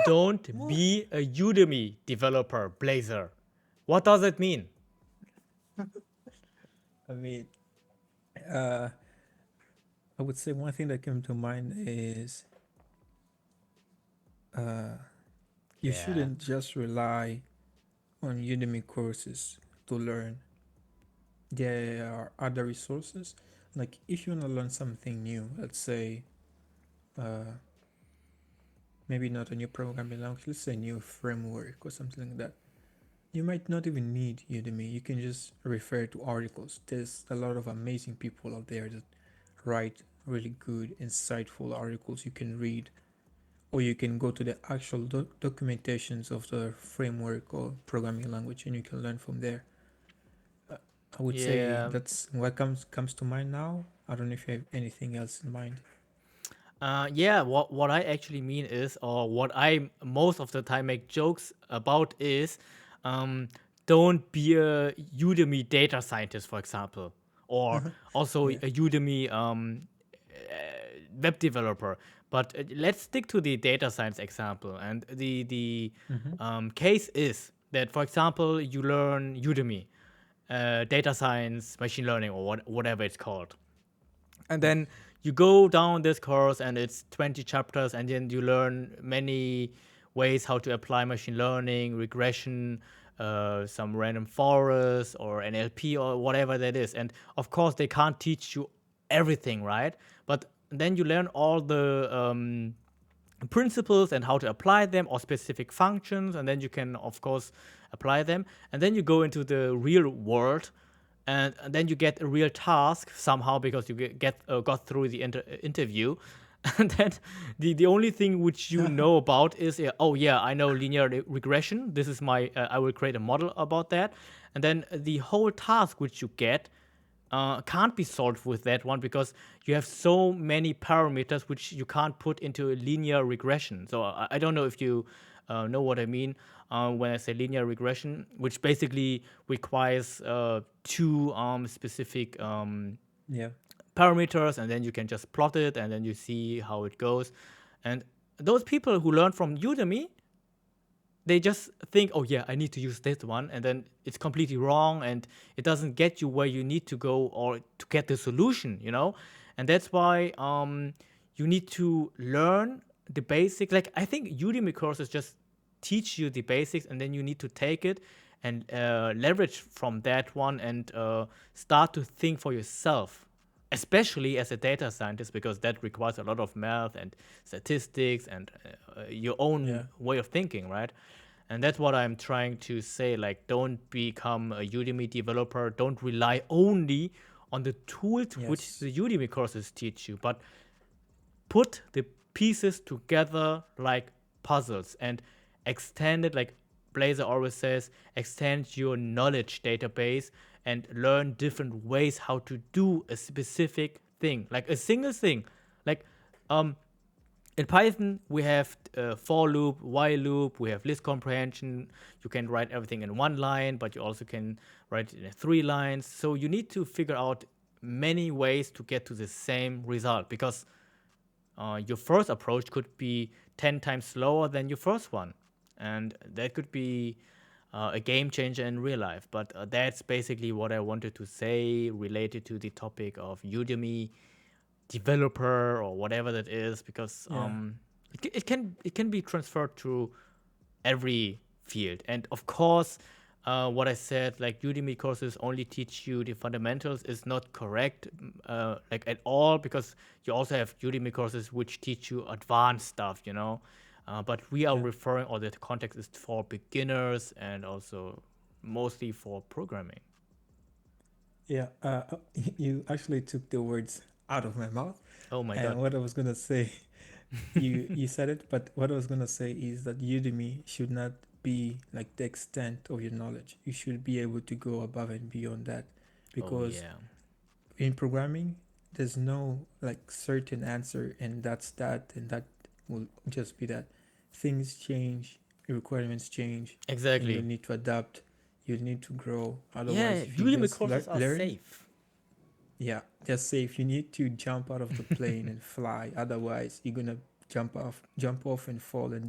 Don't be a Udemy developer, Blazer. What does it mean? I mean, uh, I would say one thing that came to mind is you Yeah. shouldn't just rely on Udemy courses to learn. There are other resources. Like if you want to learn something new, let's say uh, maybe not a new programming language, let's say a new framework or something like that. You might not even need Udemy. You can just refer to articles. There's a lot of amazing people out there that write really good, insightful articles you can read, or you can go to the actual documentations of the framework or programming language and you can learn from there. I would say Yeah. that's what comes to mind now. I don't know if you have anything else in mind. Yeah, what I actually mean is, or what I most of the time make jokes about is, um, don't be a Udemy data scientist, for example, or also a Yeah. Udemy web developer. But let's stick to the data science example. And the case is that, for example, you learn Udemy, data science, machine learning, or whatever it's called, and Yeah. then you go down this course and it's 20 chapters, and then you learn many ways how to apply machine learning, regression, some random forest or NLP or whatever that is. And of course they can't teach you everything, right? But then you learn all the principles and how to apply them, or specific functions, and then you can of course apply them, and then you go into the real world, and then you get a real task somehow because you got through the interview. And then the only thing which you know about is, oh yeah, I know linear regression, this is my I will create a model about that. And then the whole task which you get can't be solved with that one, because you have so many parameters which you can't put into a linear regression. So I don't know if you know what I mean when I say linear regression, which basically requires two specific Yeah. parameters, and then you can just plot it, and then you see how it goes. And those people who learn from Udemy, they just think, oh yeah, I need to use this one, and then it's completely wrong, and it doesn't get you where you need to go or to get the solution. And that's why you need to learn the basics. Like, I think Udemy courses just teach you the basics, and then you need to take it and leverage from that one, and start to think for yourself, especially as a data scientist, because that requires a lot of math and statistics and your own Yeah. way of thinking, right? And that's what I'm trying to say. Like, don't become a Udemy developer. Don't rely only on the tools which Yes. the Udemy courses teach you, but put the pieces together like puzzles, and extend it, like Blazer always says, extend your knowledge database and learn different ways how to do a specific thing, like a single thing. Like, in Python, we have for loop, while loop, we have list comprehension. You can write everything in one line, but you also can write it in 3 lines. So you need to figure out many ways to get to the same result, because your first approach could be 10 times slower than your first one. And that could be a game changer in real life. But that's basically what I wanted to say related to the topic of Udemy developer or whatever that is, because Yeah. it can be transferred to every field. And of course, what I said, like Udemy courses only teach you the fundamentals, is not correct, like at all, because you also have Udemy courses which teach you advanced stuff. But we are Yeah. referring, or the context is for beginners and also mostly for programming. Yeah. You actually took the words out of my mouth, Oh my and god. what I was gonna say, you said it, but what I was gonna say is that Udemy should not be like the extent of your knowledge. You should be able to go above and beyond that, Oh because yeah. in programming, there's no like certain answer, and that's that, and that will just be that. Things change, requirements change, and you'll Exactly. need to adapt. You'll need to grow. Otherwise, Yeah, if you Udemy just courses are learn, safe. yeah, just say if you need to jump out of the plane and fly. Otherwise, you're gonna jump off and fall and